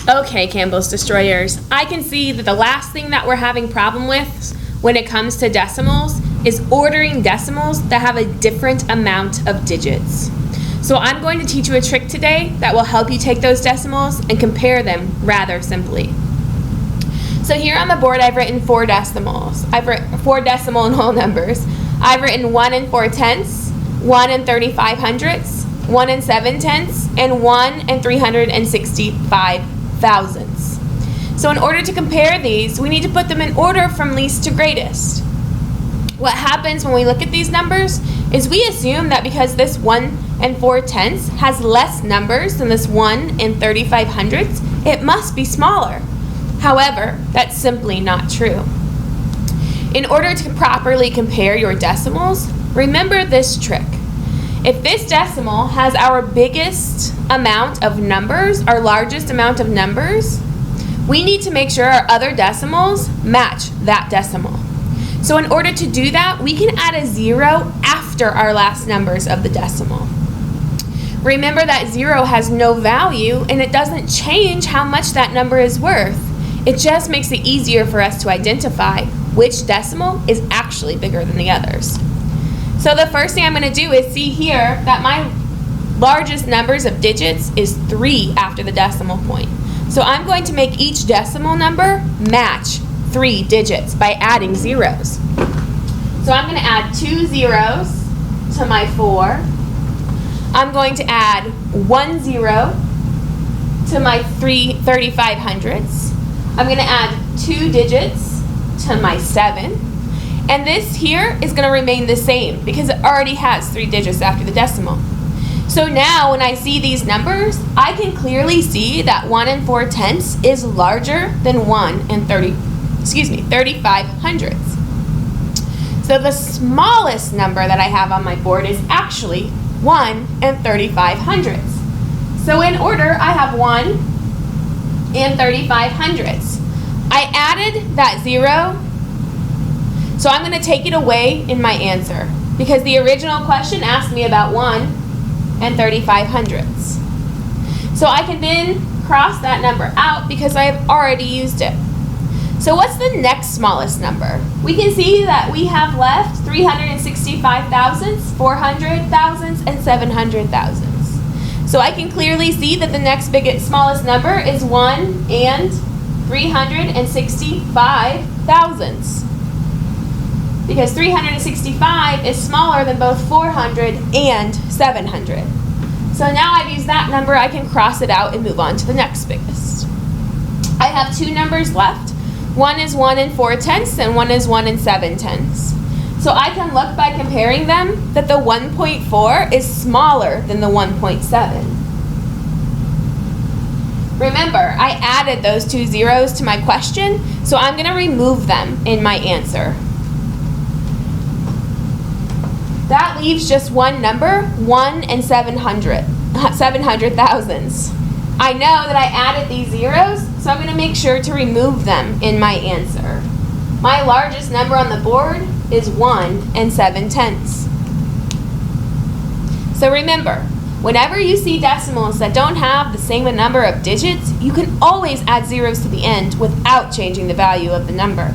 Okay, Campbell's Destroyers, I can see that the last thing that we're having problem with when it comes to decimals is ordering decimals that have a different amount of digits. So I'm going to teach you a trick today that will help you take those decimals and compare them rather simply. So here on the board I've written 4 decimals. I've written 4 decimal and whole numbers. I've written 1 and 4 tenths, 1 and 35 hundredths, 1 and 7 tenths, and 1 and 365 thousandths. So in order to compare these, we need to put them in order from least to greatest. What happens when we look at these numbers is we assume that because this 1 and 4 tenths has less numbers than this 1 and 35 hundredths, it must be smaller. However, that's simply not true. In order to properly compare your decimals, remember this trick. If this decimal has our biggest amount of numbers, our largest amount of numbers, we need to make sure our other decimals match that decimal. So in order to do that, we can add a 0 after our last numbers of the decimal. Remember that 0 has no value and it doesn't change how much that number is worth. It just makes it easier for us to identify which decimal is actually bigger than the others. So the first thing I'm going to do is see here that my largest numbers of digits is 3 after the decimal point. So I'm going to make each decimal number match 3 digits by adding zeros. So I'm going to add 2 zeros to my 4. I'm going to add 1 0 to my 35 hundredths. I'm going to add 2 digits to my 7. And this here is going to remain the same because it already has 3 digits after the decimal. So now when I see these numbers, I can clearly see that 1 and 4 tenths is larger than 1 and 35 hundredths. So the smallest number that I have on my board is actually 1 and 35 hundredths. So in order, I have 1 and 35 hundredths. I added that 0. So I'm going to take it away in my answer because the original question asked me about 1 and 35 hundredths. So I can then cross that number out because I have already used it. So what's the next smallest number? We can see that we have left 365 thousandths, 400 thousandths, and 700 thousandths. So I can clearly see that the next smallest number is 1 and 365 thousandths. Because 365 is smaller than both 400 and 700. So now I've used that number, I can cross it out and move on to the next biggest. I have 2 numbers left. One is 1 and 4 tenths and one is 1 and 7 tenths. So I can look by comparing them that the 1.4 is smaller than the 1.7. Remember, I added those 2 zeros to my question, so I'm going to remove them in my answer. That leaves just one number, 1 and 700 thousandths. I know that I added these zeros, so I'm going to make sure to remove them in my answer. My largest number on the board is 1 and 7 tenths. So remember, whenever you see decimals that don't have the same number of digits, you can always add zeros to the end without changing the value of the number.